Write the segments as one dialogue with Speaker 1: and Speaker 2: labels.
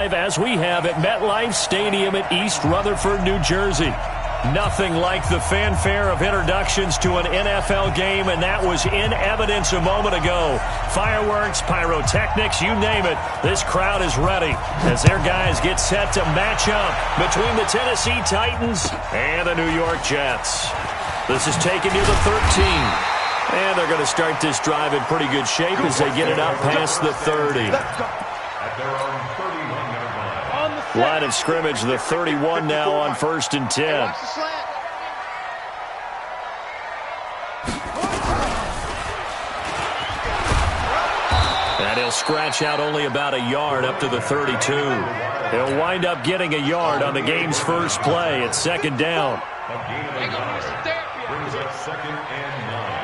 Speaker 1: As we have at MetLife Stadium at East Rutherford, New Jersey. Nothing like the fanfare of introductions to an NFL game, and that was in evidence a moment ago. Fireworks, pyrotechnics, you name it. This crowd is ready as their guys get set to match up between the Tennessee Titans and the New York Jets. This is taken to the 13. And they're going to start this drive in pretty good shape as they get it up past the 30. Line of scrimmage, the 31 now on 1st and 10. And he'll scratch out only about a yard up to the 32. He'll wind up getting a yard on the game's first play at 2nd down.
Speaker 2: Brings up 2nd and 9.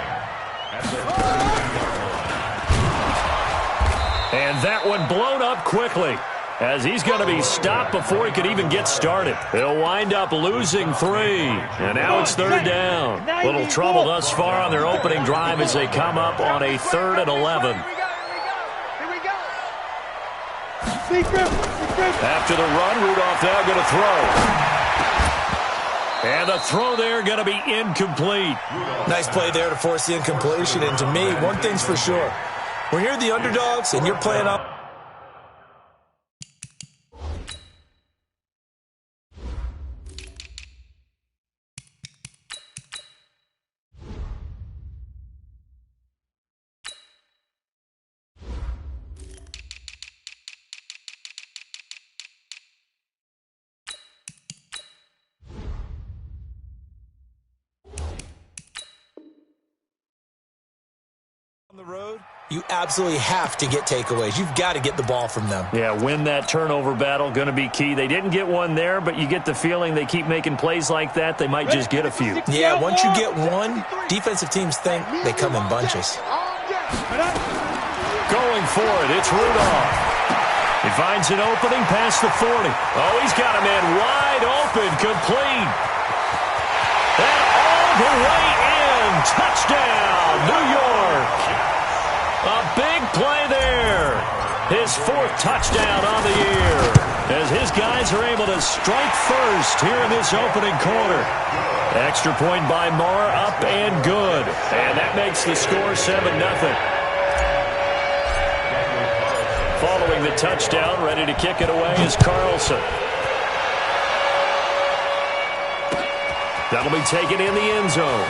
Speaker 1: And that one blown up quickly, as he's going to be stopped before he could even get started. He'll wind up losing 3, and now it's 3rd down. Little trouble thus far on their opening drive as they come up on a 3rd and 11. After the run, Rudolph now going to throw. And the throw there going to be incomplete.
Speaker 3: Nice play there to force the incompletion, and to me, one thing's for sure. When you're the underdogs and you're playing up, on the road, you absolutely have to get takeaways. You've got to get the ball from them.
Speaker 1: Yeah, win that turnover battle, going to be key. They didn't get one there, but you get the feeling they keep making plays like that, they might just get a few.
Speaker 3: Yeah, once you get one, defensive teams think they come in bunches.
Speaker 1: Going for it, it's Rudolph. He finds an opening past the 40. Oh, he's got a man wide open, complete. And all the way in. Touchdown, New York. A big play there. His 4th touchdown on the year, as his guys are able to strike first here in this opening quarter. Extra point by Marr, up and good. And that makes the score 7-0. Following the touchdown, ready to kick it away is Carlson. That'll be taken in the end zone.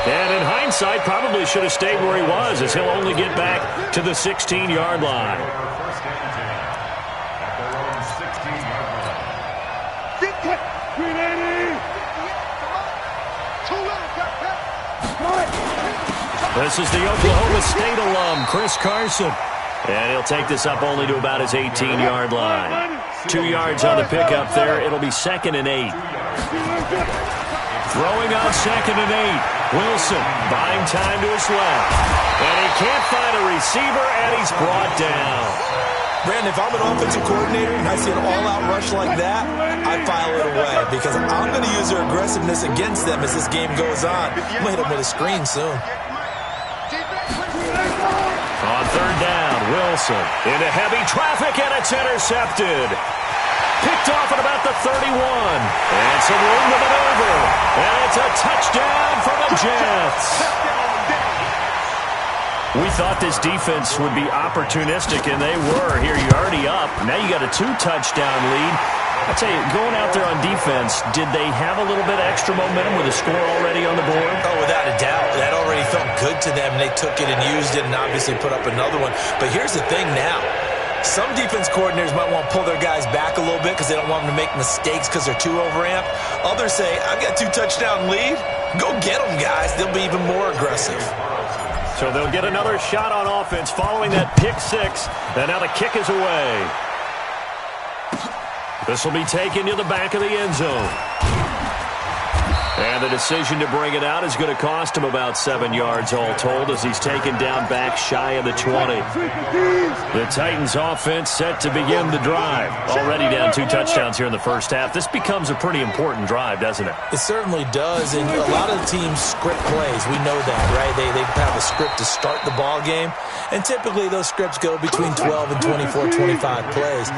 Speaker 1: And in hindsight, probably should have stayed where he was, as he'll only get back to the 16-yard line. This is the Oklahoma State alum, Chris Carson. And he'll take this up only to about his 18-yard line. 2 yards on the pickup there. It'll be 2nd and 8. Throwing on 2nd and 8. Wilson buying time to his left. And he can't find a receiver, and he's brought down.
Speaker 3: Brandon, if I'm an offensive coordinator and I see an all-out rush like that, I file it away because I'm going to use their aggressiveness against them as this game goes on. I'm going to hit them with a screen soon.
Speaker 1: On 3rd down, Wilson into heavy traffic, and it's intercepted. Picked off at about the 31. And some room to maneuver. And it's a touchdown for the Jets. We thought this defense would be opportunistic, and they were. Here, you're already up. Now you got a 2-touchdown lead. I tell you, going out there on defense, did they have a little bit of extra momentum with a score already on the board?
Speaker 3: Oh, without a doubt. That already felt good to them. They took it and used it and obviously put up another one. But here's the thing now. Some defense coordinators might want to pull their guys back a little bit because they don't want them to make mistakes because they're too overamped. Others say, I've got 2-touchdown lead. Go get them, guys. They'll be even more aggressive.
Speaker 1: So they'll get another shot on offense following that pick 6. And now the kick is away. This will be taken to the back of the end zone. And the decision to bring it out is going to cost him about 7 yards all told as he's taken down back shy of the 20. The Titans offense set to begin the drive. Already down 2 touchdowns here in the first half. This becomes a pretty important drive, doesn't it?
Speaker 3: It certainly does, and a lot of the teams script plays. We know that, right? They have a script to start the ball game, and typically those scripts go between 12 and 24, 25 plays.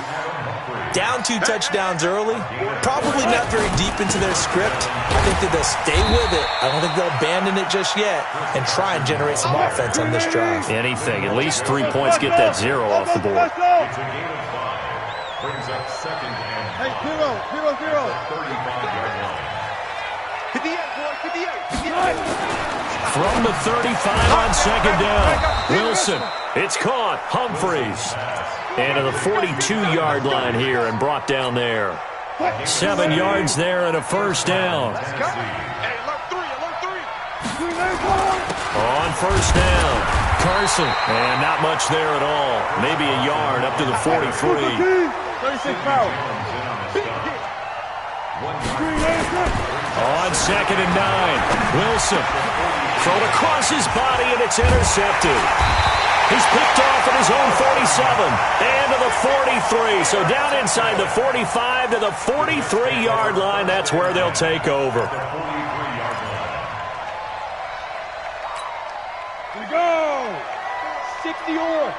Speaker 3: Down 2 touchdowns early, probably not very deep into their script. I think that they'll stay with it. I don't think they'll abandon it just yet and try and generate some offense on this drive.
Speaker 1: Anything. At least 3 points, get that 0 off the board.
Speaker 2: It's a gain of 5. Brings up second and 35-yard line.
Speaker 1: From the 35 on second down. Wilson. It's caught. Humphreys. And to the 42-yard line here and brought down there. 7 yards there and a first down. On first down, Carson. And not much there at all. Maybe a yard up to the 43.
Speaker 4: 36 foul.
Speaker 1: On second and 9, Wilson. Thrown across his body and it's intercepted. He's picked off at his own 47 and to the 43. So down inside the 45 to the 43-yard line. That's where they'll take over.
Speaker 4: Here we go. 60 or.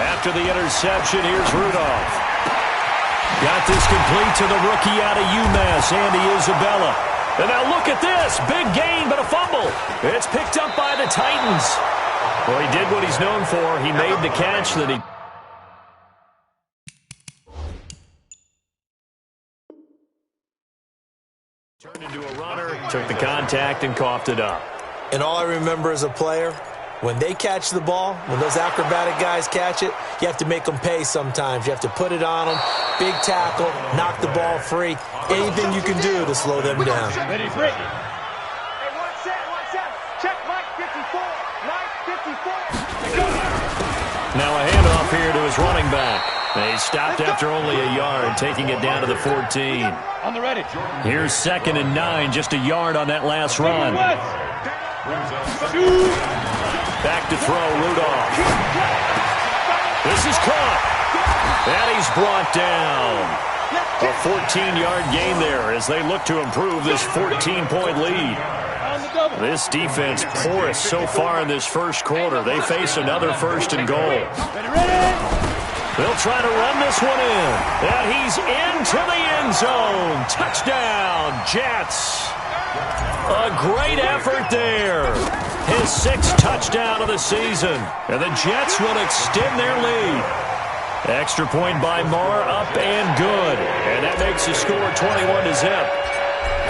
Speaker 1: After the interception, here's Rudolph. Got this complete to the rookie out of UMass, Andy Isabella. And now look at this. Big gain, but a fumble. It's picked up by the Titans. Well, he did what he's known for. He made the catch that he... turned into a runner, took the contact, and coughed it up.
Speaker 3: And all I remember as a player, when they catch the ball, when those acrobatic guys catch it, you have to make them pay sometimes. You have to put it on them, big tackle, knock the ball free. Anything you can do to slow them down.
Speaker 4: Ready, Brittany. Hey, one set. Check Mike 54.
Speaker 1: Now a handoff here to his running back. He stopped after only a yard, taking it down to the 14.
Speaker 4: On the ready.
Speaker 1: Here's second and 9, just a yard on that last run. Back to throw, Rudolph. This is caught. And he's brought down. A 14-yard gain there as they look to improve this 14-point lead. This defense porous so far in this first quarter. They face another first and goal. They'll try to run this one in. And he's into the end zone. Touchdown, Jets. A great effort there. His 6th touchdown of the season. And the Jets will extend their lead. Extra point by Marr, up and good. And that makes the score 21-0.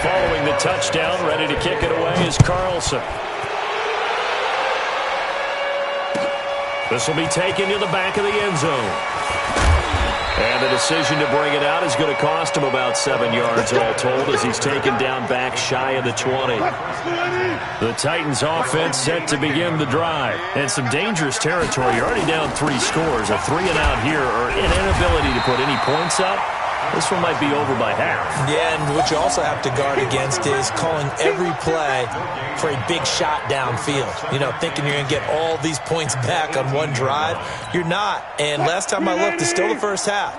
Speaker 1: Following the touchdown, ready to kick it away is Carlson. This will be taken to the back of the end zone. And the decision to bring it out is going to cost him about 7 yards all told as he's taken down back shy of the 20. The Titans offense set to begin the drive. And some dangerous territory. You're already down 3 scores. A 3-and-out here or an inability to put any points up. This one might be over by half. Yeah, and what you also have to guard against is calling every play for a big shot downfield. You know, thinking you're going to get all these points back on one drive. You're not. And last time I looked, it's still the first half.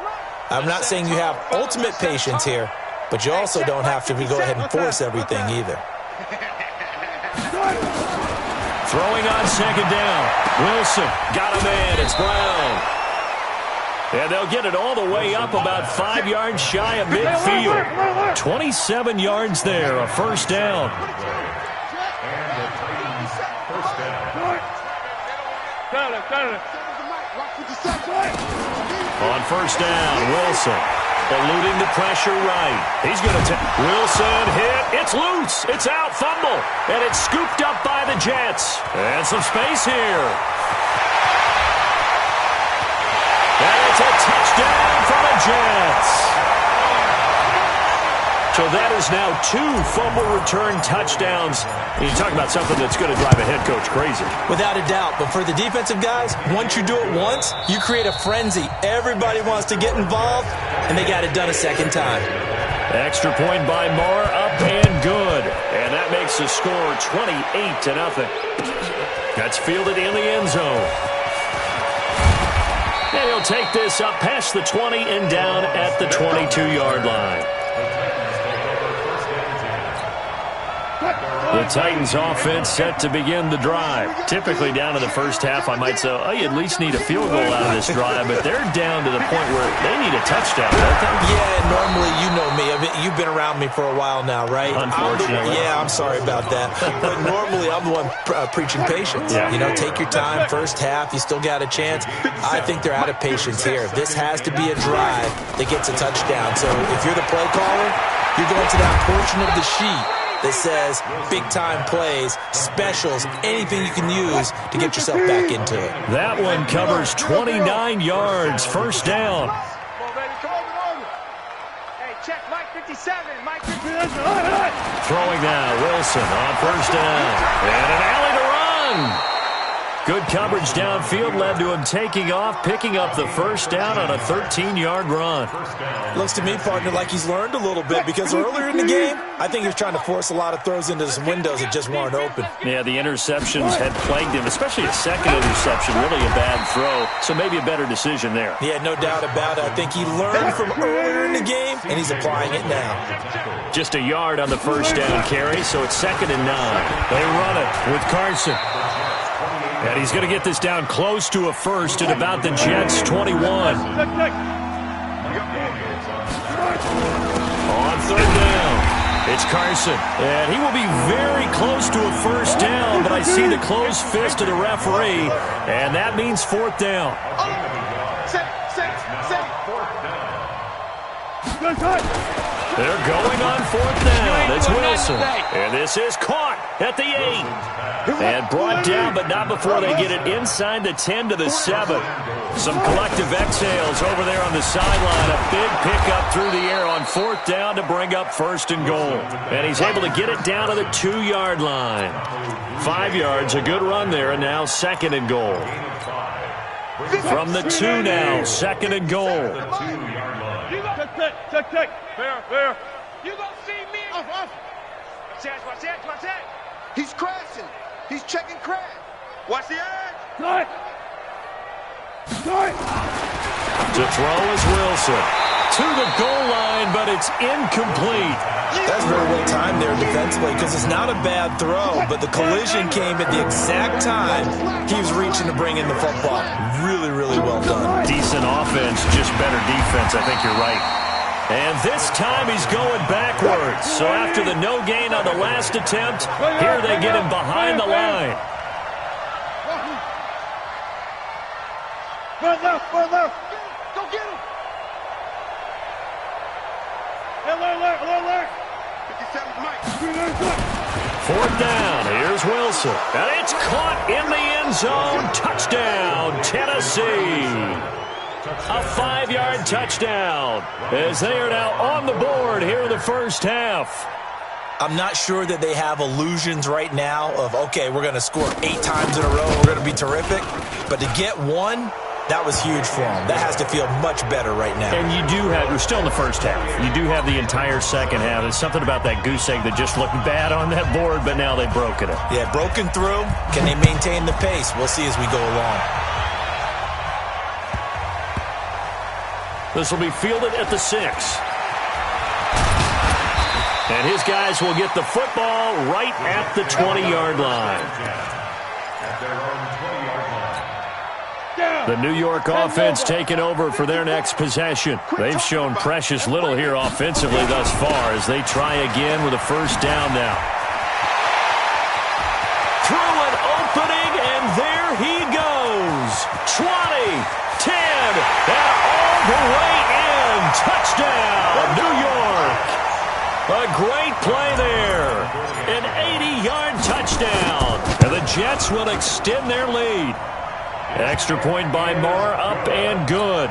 Speaker 1: I'm not saying you have ultimate patience here, but you also don't have to go ahead and force everything either. Throwing on second down. Wilson got a man. It's Brown. And they'll get it all the way up about 5 yards shy of midfield. 27 yards there, a first down. On first down, Wilson eluding the pressure right. He's going to take Wilson hit. It's loose. It's out. Fumble. And it's scooped up by the Jets. And some space here. And it's a touchdown for the Jets. So that is now 2 fumble return touchdowns. And you talk about something that's going to drive a head coach crazy.
Speaker 3: Without a doubt. But for the defensive guys, once you do it once, you create a frenzy. Everybody wants to get involved, and they got it done a second time.
Speaker 1: Extra point by Moore, up and good. And that makes the score 28-0. That's fielded in the end zone. And he'll take this up past the 20 and down at the 22-yard line. The Titans offense set to begin the drive. Typically down in the first half, I might say, oh, you at least need a field goal out of this drive, but they're down to the point where they need a touchdown, don't they?
Speaker 3: Yeah, normally, you know me. You've been around me for a while now, right?
Speaker 1: Unfortunately.
Speaker 3: I'm sorry about that. But normally, I'm the one preaching patience.
Speaker 1: Yeah.
Speaker 3: You know, take your time. First half, you still got a chance. I think they're out of patience here. This has to be a drive that gets a touchdown. So if you're the play caller, you're going to that portion of the sheet that says big-time plays, specials, anything you can use to get yourself back into it.
Speaker 1: That one covers 29 yards, first down.
Speaker 4: Come on, baby. Come on. Hey, check Mike 57. Mike 57.
Speaker 1: Throwing now, Wilson on first down. And an alley to run. Good coverage downfield led to him taking off, picking up the first down on a 13-yard run.
Speaker 3: Looks to me, partner, like he's learned a little bit because earlier in the game, I think he was trying to force a lot of throws into some windows that just weren't open.
Speaker 1: Yeah, the interceptions had plagued him, especially a second interception, really a bad throw. So maybe a better decision there.
Speaker 3: Yeah, no doubt about it. I think he learned from earlier in the game, and he's applying it now.
Speaker 1: Just a yard on the first down carry, so it's 2nd and 9. They run it with Carson. And he's going to get this down close to a first at about the Jets' 21. On 3rd down, it's Carson. And he will be very close to a first down, but I see the closed fist of the referee, and that means 4th down. They're going on 4th down. It's Wilson. And this is caught at the 8. And brought down, but not before they get it inside the 10 to the 7. Some collective exhales over there on the sideline. A big pickup through the air on 4th down to bring up 1st and goal. And he's able to get it down to the 2-yard line. 5 yards, a good run there, and now 2nd and goal. From the 2 now, 2nd and goal.
Speaker 4: Check. Fair. You gonna see me? Watch that.
Speaker 5: He's crashing. He's checking crash.
Speaker 4: Watch the edge.
Speaker 1: To throw is Wilson. To the goal line, but it's incomplete.
Speaker 3: That's very well timed there defensively because it's not a bad throw, but the collision came at the exact time he was reaching to bring in the football. Really, really well done.
Speaker 1: Decent offense, just better defense. I think you're right. And this time he's going backwards. So after the no gain on the last attempt, here they get him behind the line.
Speaker 4: Run left. Go get him. Alert. 57's Mike.
Speaker 1: 4th down. Here's Wilson. And it's caught in the end zone. Touchdown, Tennessee. A 5-yard touchdown as they are now on the board here in the first half.
Speaker 3: I'm not sure that they have illusions right now of, okay, we're going to score 8 times in a row. We're going to be terrific. But to get one, that was huge for them. That has to feel much better right now.
Speaker 1: And you do have, we're still in the first half. You do have the entire second half. There's something about that goose egg that just looked bad on that board, but now they've broken it.
Speaker 3: Yeah, broken through. Can they maintain the pace? We'll see as we go along.
Speaker 1: This will be fielded at the 6. And his guys will get the football right at the 20-yard line. The New York offense taking over for their next possession. They've shown precious little here offensively thus far as they try again with a first down now. Through an opening, and there he goes. 20, 10, and all the way in. Touchdown, New York. A great play there. An 80-yard touchdown. And the Jets will extend their lead. Extra point by Moore, up and good.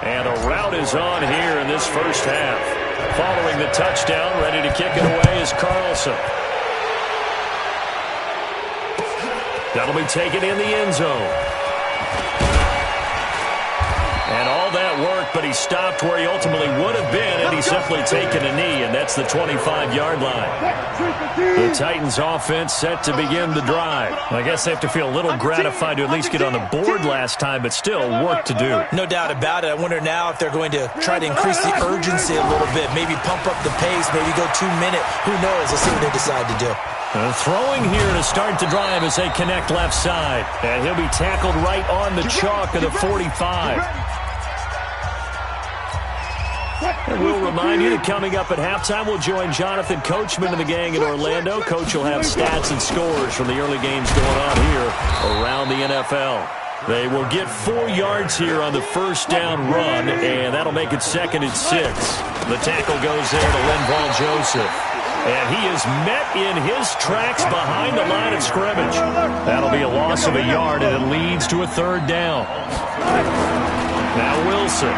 Speaker 1: And a rout is on here in this first half. Following the touchdown, ready to kick it away is Carlson. That'll be taken in the end zone. And all that work, but he stopped where he ultimately would have been, and he's simply taken a knee, and that's the 25-yard line. The Titans offense set to begin the drive. I guess they have to feel a little gratified to at least get on the board last time, but still work to do.
Speaker 3: No doubt about it. I wonder now if they're going to try to increase the urgency a little bit, maybe pump up the pace, maybe go 2-minute. Who knows? Let's see what they decide to do.
Speaker 1: Throwing here to start the drive as they connect left side. And he'll be tackled right on the chalk of the 45. And we'll remind you that coming up at halftime, we'll join Jonathan Coachman and the gang in Orlando. Coach will have stats and scores from the early games going on here around the NFL. They will get 4 yards here on the first down run, and that'll make it 2nd and 6. The tackle goes there to Linval Joseph. And he is met in his tracks behind the line of scrimmage. That'll be a loss of a yard, and it leads to a 3rd down. Now Wilson.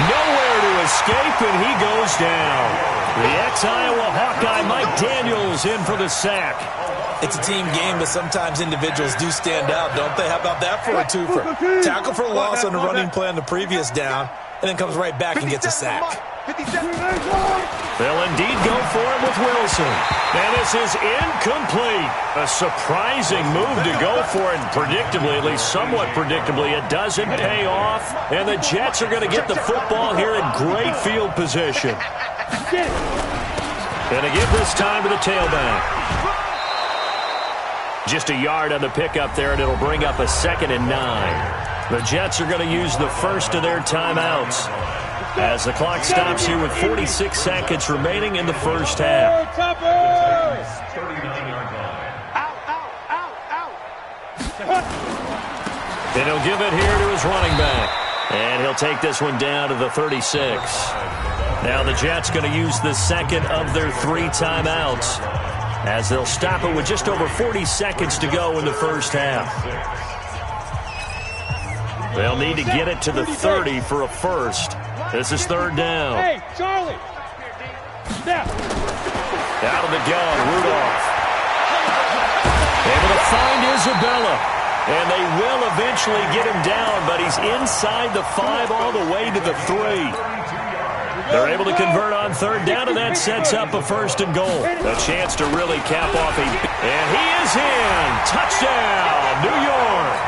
Speaker 1: Nowhere to escape, and he goes down. The ex-Iowa Hawkeye Mike Daniels in for the sack.
Speaker 3: It's a team game, but sometimes individuals do stand out, don't they? How about that for a twofer? Tackle for a loss on the running play on the previous down, and then comes right back and gets a sack.
Speaker 1: They'll indeed go for it with Wilson. And this is incomplete. A surprising move to go for it. Predictably, at least somewhat predictably, it doesn't pay off. And the Jets are going to get the football here in great field position. And they give this time to the tailback. Just a yard on the pickup there, and it'll bring up a 2nd and 9. The Jets are going to use the first of their timeouts as the clock stops here with 46 seconds remaining in the first half. And he'll give it here to his running back. And he'll take this one down to the 36. Now the Jets going to use the second of their 3 timeouts as they'll stop it with just over 40 seconds to go in the first half. They'll need to get it to the 30 for a first. This is 3rd down.
Speaker 6: Hey, Charlie. Snap.
Speaker 1: Out of the gun, Rudolph. Able to find Isabella. And they will eventually get him down, but he's inside the 5 all the way to the 3. They're able to convert on 3rd down, and that sets up a 1st and goal. A chance to really cap off a... And he is in. Touchdown, New York.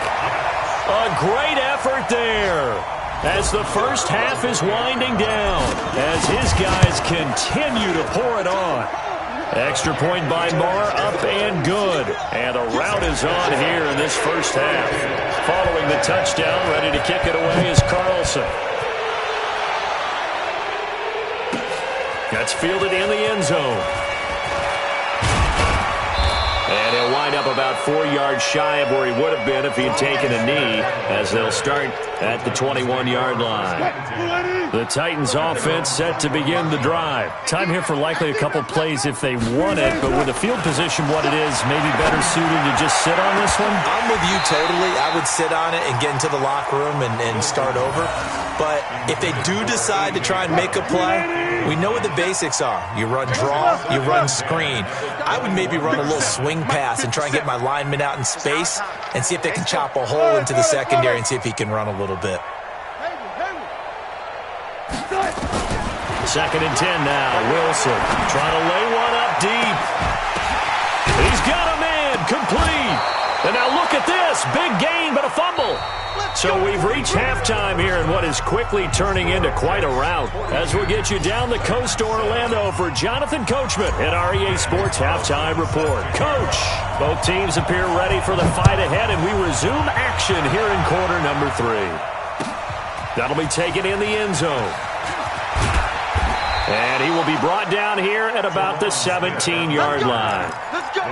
Speaker 1: A great effort there as the first half is winding down, as his guys continue to pour it on. Extra point by Marr, up and good. And the route is on here in this first half. Following the touchdown, ready to kick it away is Carlson. That's fielded in the end zone. And he'll wind up about 4 yards shy of where he would have been if he had taken a knee, as they'll start at the 21-yard line. The Titans offense set to begin the drive. Time here for likely a couple plays if they want it, but with the field position what it is, maybe better suited to just sit on this one?
Speaker 3: I'm with you totally. I would sit on it and get into the locker room and start over. But if they do decide to try and make a play, we know what the basics are. You run draw, you run screen. I would maybe run a little swing pass and try and get my lineman out in space and see if they can chop a hole into the secondary and see if he can run a little bit.
Speaker 1: 2nd and 10 now. Wilson trying to lay one up deep. He's got a man, complete. And now look at this. Big gain, but a fumble. So we've reached halftime here in what is quickly turning into quite a rout. As we'll get you down the coast to Orlando for Jonathan Coachman at our EA Sports Halftime Report. Coach, both teams appear ready for the fight ahead, and we resume action here in quarter number 3. That'll be taken in the end zone. And he will be brought down here at about the 17-yard line.
Speaker 5: Let's go.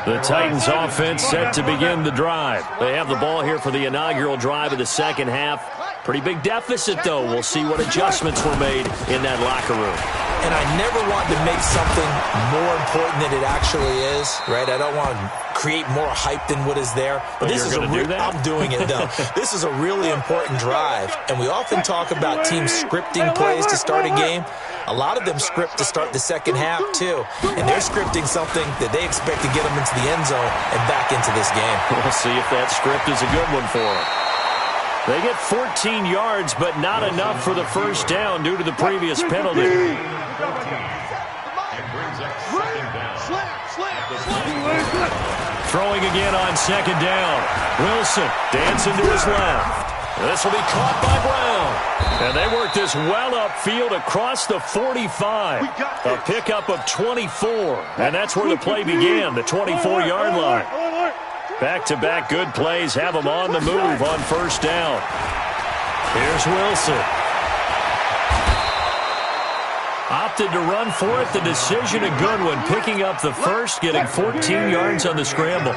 Speaker 1: The Titans offense set to begin the drive. They have the ball here for the inaugural drive of the second half. Pretty big deficit, though. We'll see what adjustments were made in that locker room.
Speaker 3: and I never want to make something more important than it actually is, right? I don't want to create more hype than what is there. But this is I'm doing it, though. This is a really important drive, and we often talk about teams scripting plays to start a game. A lot of them script to start the second half, too, and they're scripting something that they expect to get them into the end zone and back into this game.
Speaker 1: We'll see if that script is a good one for them. They get 14 yards, but not enough for the first down due to the previous penalty. Throwing again on second down. Wilson dancing to his left. This will be caught by Brown. And they work this well upfield across the 45. A pickup of 24. And that's where the play began, the 24-yard line. Back-to-back good plays have them on the move on first down. Here's Wilson. Opted to run for it. The decision a good one. Picking up the first, getting 14 yards on the scramble.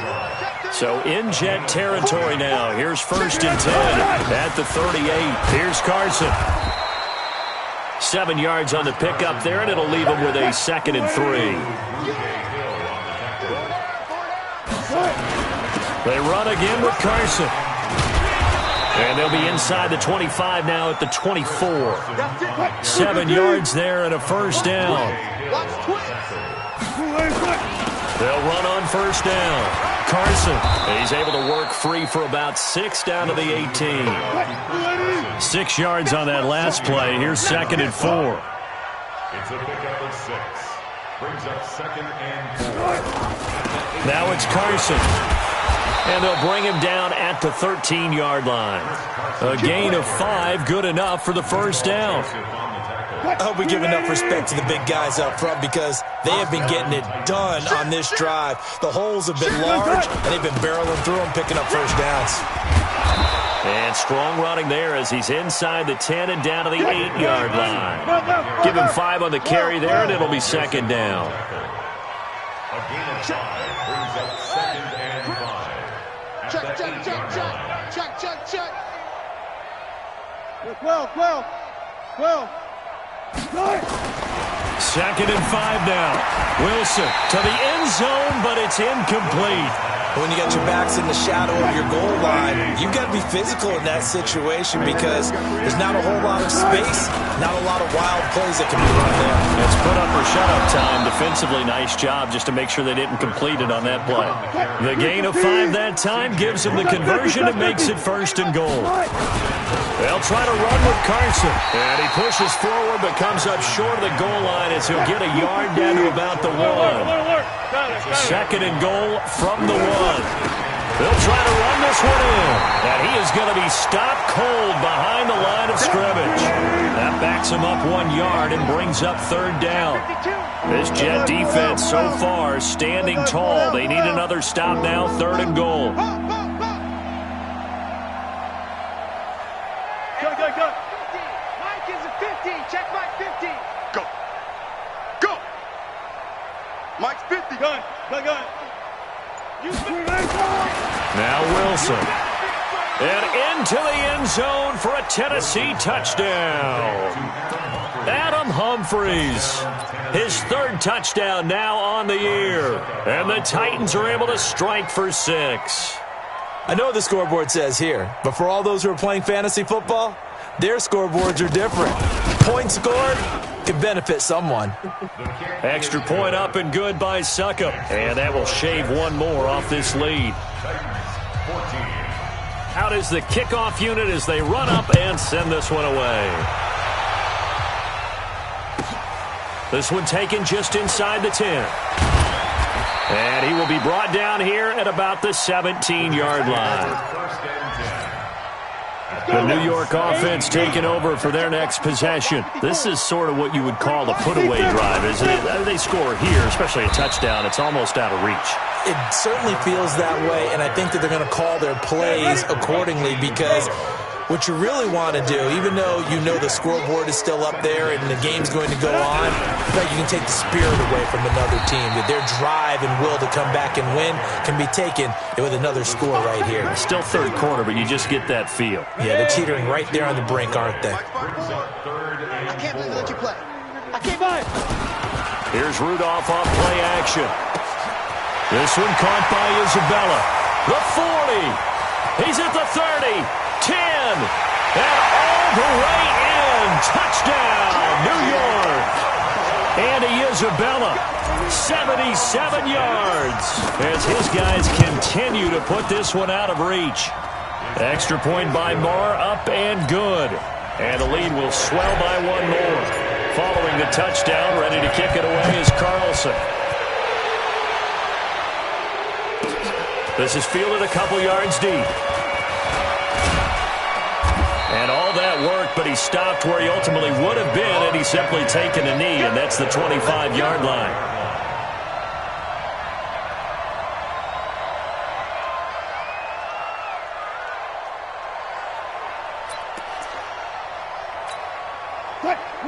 Speaker 1: So in jet territory now. Here's 1st and 10 at the 38. Here's Carson. 7 yards on the pickup there, and it'll leave him with a 2nd and 3. They run again with Carson. And they'll be inside the 25 now at the 24. 7 yards there and a first down. They'll run on first down. Carson, he's able to work free for about 6 down to the 18. 6 yards on that last play. Here's 2nd and 4.
Speaker 2: It's a pickup of 6. Brings up 2nd and 4.
Speaker 1: Now it's Carson. And they'll bring him down at the 13-yard line. A gain of 5, good enough for the first down.
Speaker 3: I hope we give enough respect to the big guys up front because they have been getting it done on this drive. The holes have been large, and they've been barreling through them, picking up first downs.
Speaker 1: And strong running there as he's inside the 10 and down to the 8-yard line. Give him 5 on the carry there, and it'll be 2nd down.
Speaker 2: A gain of 5 brings up 2nd and 5.
Speaker 5: Check.
Speaker 6: Well.
Speaker 1: 2nd and 5 now. Wilson to the end zone, but it's incomplete.
Speaker 3: When you got your backs in the shadow of your goal line, you've got to be physical in that situation because there's not a whole lot of space, not a lot of wild plays that can be run there.
Speaker 1: It's put up or shut up time. Defensively, nice job just to make sure they didn't complete it on that play. The gain of 5 that time gives them the conversion and makes it 1st and goal. They'll try to run with Carson. And he pushes forward but comes up short of the goal line as he'll get a yard down to about the 1. 2nd and goal from the 1. They'll try to run this one in. And he is going to be stopped cold behind the line of scrimmage. That backs him up 1 yard and brings up 3rd down. This Jet defense so far standing tall. They need another stop now, 3rd and goal.
Speaker 4: Go. Mike is a 50. Check Mike 50.
Speaker 5: Go. Mike's 50.
Speaker 6: Gun.
Speaker 1: Now Wilson. And into the end zone for a Tennessee touchdown. Adam Humphries. His 3rd touchdown now on the year. And the Titans are able to strike for 6.
Speaker 3: I know the scoreboard says here, but for all those who are playing fantasy football, their scoreboards are different. Points scored could benefit someone.
Speaker 1: Extra point up and good by Succop. And that will shave 1 more off this lead. Out is the kickoff unit as they run up and send this one away. This one taken just inside the 10. And he will be brought down here at about the 17-yard line. The New York offense taking over for their next possession. This is sort of what you would call a put-away drive, isn't it? They score here, especially a touchdown. It's almost out of reach.
Speaker 3: It certainly feels that way, and I think that they're going to call their plays accordingly because what you really want to do, even though you know the scoreboard is still up there and the game's going to go on, you can take the spirit away from another team. That their drive and will to come back and win can be taken with another score right here.
Speaker 1: Still 3rd quarter, but you just get that feel.
Speaker 3: Yeah, they're teetering right there on the brink, aren't they?
Speaker 5: I can't believe they let you play.
Speaker 1: Here's Rudolph off play action. This one caught by Isabella. The 40. He's at the 30. 10. And all the way in. Touchdown, New York. Andy Isabella, 77 yards. As his guys continue to put this one out of reach. Extra point by Marr, up and good. And the lead will swell by one more. Following the touchdown, ready to kick it away is Carlson. This is fielded a couple yards deep. And all that worked, but he stopped where he ultimately would have been, and he's simply taken a knee, and that's the 25-yard line.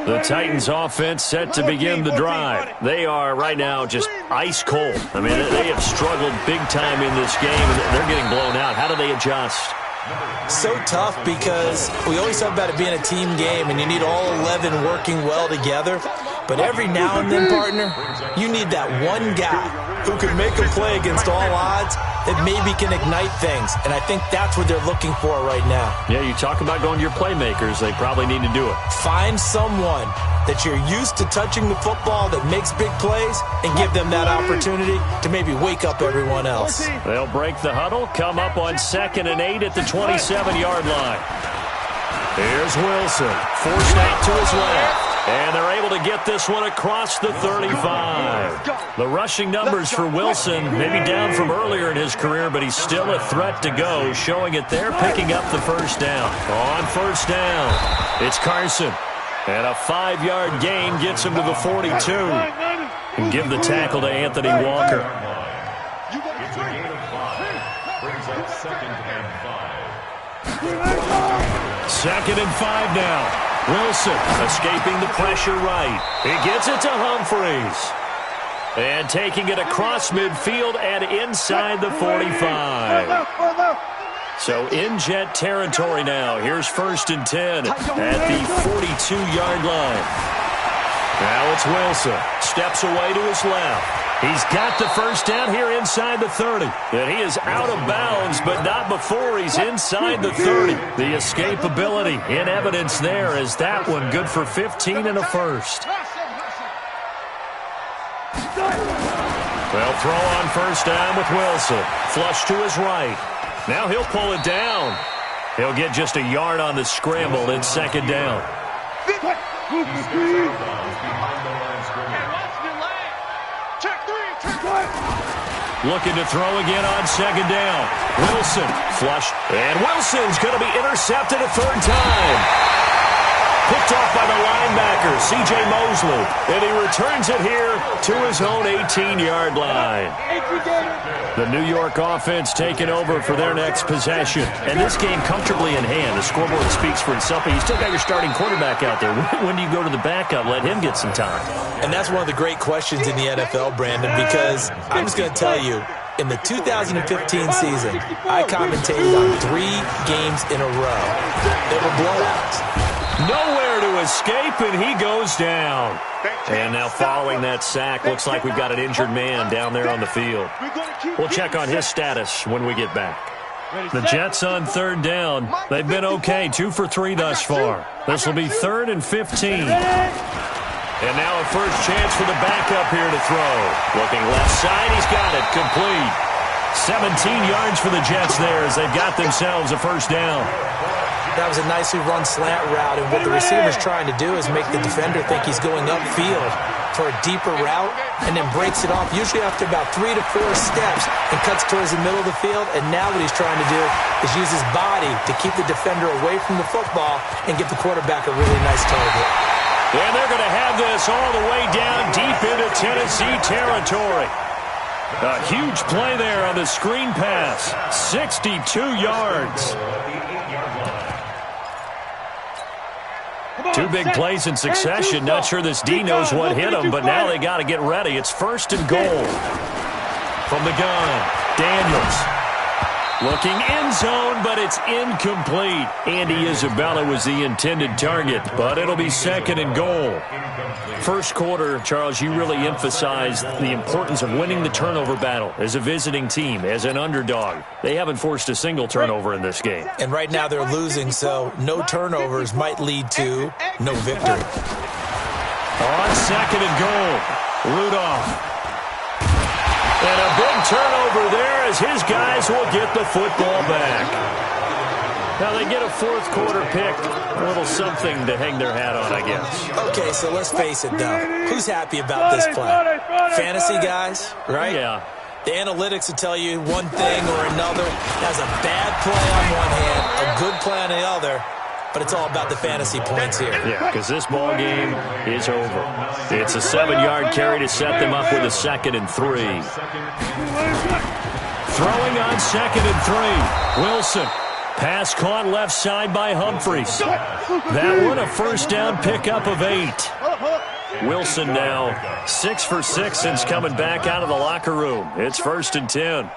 Speaker 1: The Titans offense set to begin the drive. They are right now just ice cold. I mean, they have struggled big time in this game, and they're getting blown out. How do they adjust?
Speaker 3: So tough because we always talk about it being a team game, and you need all 11 working well together. But every now and then, partner, you need that one guy who can make a play against all odds that maybe can ignite things. And I think that's what they're looking for right now.
Speaker 1: Yeah, you talk about going to your playmakers. They probably need to do it.
Speaker 3: Find someone that you're used to touching the football that makes big plays and give them that opportunity to maybe wake up everyone else.
Speaker 1: They'll break the huddle, come up on 2nd and 8 at the 27-yard line. Here's Wilson, forced out to his left. And they're able to get this one across the 35. The rushing numbers for Wilson, maybe down from earlier in his career, but he's still a threat to go, showing it there, picking up the first down. On first down, it's Carson. And a 5-yard gain gets him to the 42. And give the tackle to Anthony Walker.
Speaker 2: It's a gain of 5. Brings up 2nd and 5.
Speaker 1: 2nd and 5 now. Wilson escaping the pressure right. He gets it to Humphreys. And taking it across midfield and inside the 45. So in Jet territory now. Here's 1st and 10 at the 42-yard line. Now it's Wilson. Steps away to his left. He's got the first down here inside the 30. And he is out of bounds, but not before he's inside the 30. The escapability in evidence there as that one good for 15 and a first. They'll throw on first down with Wilson. Flush to his right. Now he'll pull it down. He'll get just a yard on the scramble in 2nd down. Looking to throw again on 2nd down. Wilson, flush, and Wilson's going to be intercepted a 3rd time. Picked off by the linebacker, C.J. Mosley, and he returns it here to his own 18-yard line. The New York offense taking over for their next possession. And this game comfortably in hand. The scoreboard speaks for itself, but you still got your starting quarterback out there. When do you go to the backup, let him get some time?
Speaker 3: And that's one of the great questions in the NFL, Brandon, because I'm just going to tell you, in the 2015 season, I commentated on 3 games in a row. They were blowouts.
Speaker 1: Nowhere to escape, and he goes down. And now following that sack, looks like we've got an injured man down there on the field. We'll check on his status when we get back. The Jets on 3rd down. They've been okay, 2 for 3 thus far. This will be 3rd and 15. And now a first chance for the backup here to throw. Looking left side, he's got it, complete. 17 yards for the Jets there as they've got themselves a first down.
Speaker 3: That was a nicely run slant route, and what the receiver's trying to do is make the defender think he's going upfield for a deeper route, and then breaks it off, usually after about 3 to 4 steps, and cuts towards the middle of the field. And now what he's trying to do is use his body to keep the defender away from the football and give the quarterback a really nice target.
Speaker 1: And they're going to have this all the way down deep into Tennessee territory. A huge play there on the screen pass. 62 yards. 2 big plays in succession. Not sure this D knows what hit him, but now they got to get ready. It's 1st and goal. From the gun, Daniels. Looking end zone, but it's incomplete. Andy Isabella was the intended target, but it'll be second and goal. First quarter, Charles, you really emphasized the importance of winning the turnover battle as a visiting team, as an underdog. They haven't forced a single turnover in this game.
Speaker 3: And right now they're losing, so no turnovers might lead to no victory.
Speaker 1: On second and goal, Rudolph. And a big turnover there as his guys will get the football back. Now they get a fourth quarter pick, a little something to hang their hat on, I guess.
Speaker 3: Okay, so let's face it, though. Who's happy about this play? Fantasy guys, right?
Speaker 1: Yeah.
Speaker 3: The analytics will tell you one thing or another. That's a bad play on one hand, a good play on the other. But it's all about the fantasy points here.
Speaker 1: Yeah, because this ball game is over. It's a 7-yard carry to set them up with a 2nd and 3. Throwing on 2nd and 3. Wilson. Pass caught left side by Humphries. That one a first down pickup of 8. Wilson now 6 for 6 since coming back out of the locker room. It's 1st and 10.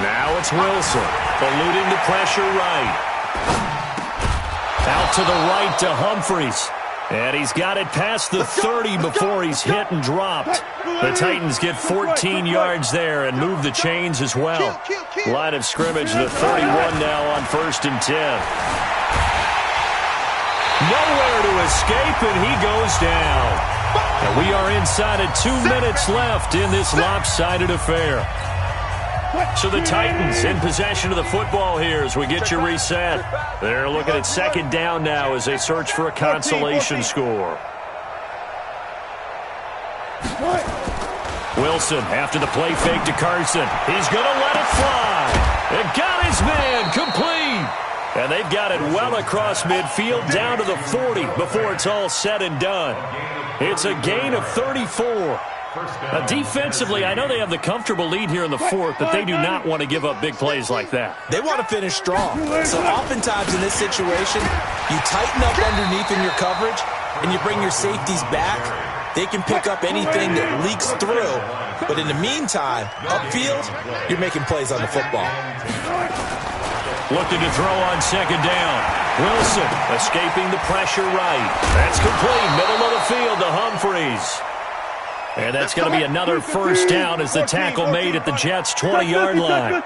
Speaker 1: Now it's Wilson, eluding the pressure right. Out to the right to Humphries. And he's got it past the 30 before he's hit and dropped. The Titans get 14 yards there and move the chains as well. Line of scrimmage, the 31 now on 1st and 10. Nowhere to escape, and he goes down. And we are inside of 2 minutes left in this lopsided affair. So the Titans in possession of the football here as we get you reset. They're looking at 2nd down now as they search for a consolation score. Wilson after the play fake to Carson. He's going to let it fly. And got his man complete. And they've got it well across midfield down to the 40 before it's all said and done. It's a gain of 34. Defensively, I know they have the comfortable lead here in the 4th, but they do not want to give up big plays like that.
Speaker 3: They want to finish strong. So oftentimes in this situation, you tighten up underneath in your coverage, and you bring your safeties back. They can pick up anything that leaks through. But in the meantime, upfield, you're making plays on the football.
Speaker 1: Looking to throw on 2nd down. Wilson escaping the pressure right. That's complete. Middle of the field to Humphries. And that's going to be another first down as the tackle made at the Jets' 20-yard line.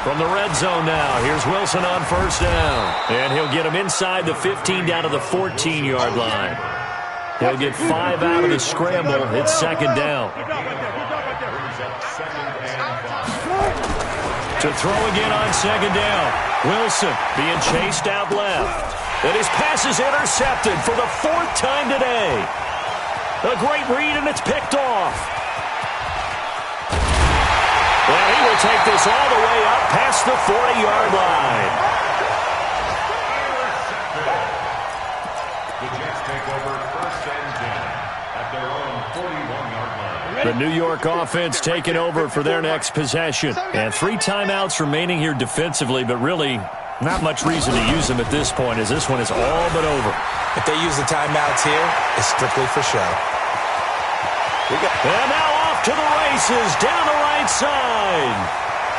Speaker 1: From the red zone now, here's Wilson on 1st down. And he'll get him inside the 15 down to the 14-yard line. He'll get 5 out of the scramble. It's 2nd down. To throw again on 2nd down. Wilson being chased out left. And his pass is intercepted for the 4th time today. A great read, and it's picked off. Well, he will take this all the way up past the 40-yard line.
Speaker 2: The Jets take over 1st and 10 at their own 41-yard line.
Speaker 1: The New York offense taking over for their next possession. And 3 timeouts remaining here defensively, but really not much reason to use them at this point as this one is all but over.
Speaker 3: If they use the timeouts here, it's strictly for show.
Speaker 1: And now off to the races down the right side.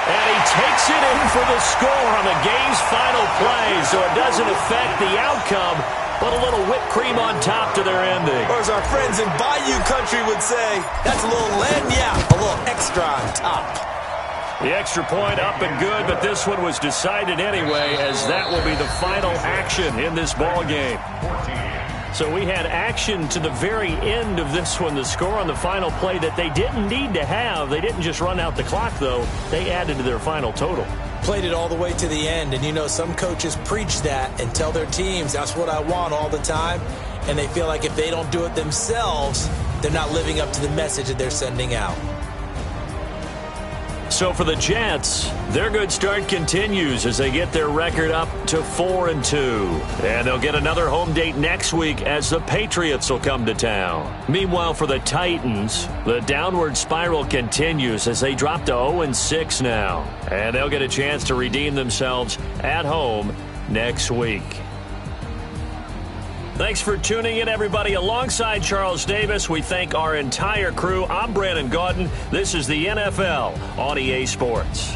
Speaker 1: And he takes it in for the score on the game's final play, so it doesn't affect the outcome, but a little whipped cream on top to their ending.
Speaker 3: Or as our friends in Bayou Country would say, that's a little lagniappe, a little extra on top.
Speaker 1: The extra point up and good, but this one was decided anyway, as that will be the final action in this ball game. So we had action to the very end of this one, the score on the final play that they didn't need to have. They didn't just run out the clock, though. They added to their final total.
Speaker 3: Played it all the way to the end, and you know some coaches preach that and tell their teams, that's what I want all the time, and they feel like if they don't do it themselves, they're not living up to the message that they're sending out.
Speaker 1: So for the Jets, their good start continues as they get their record up to 4-2. And they'll get another home date next week as the Patriots will come to town. Meanwhile, for the Titans, the downward spiral continues as they drop to 0-6 now. And they'll get a chance to redeem themselves at home against the next week. Thanks for tuning in, everybody. Alongside Charles Davis, we thank our entire crew. I'm Brandon Gaudin. This is the NFL on EA Sports.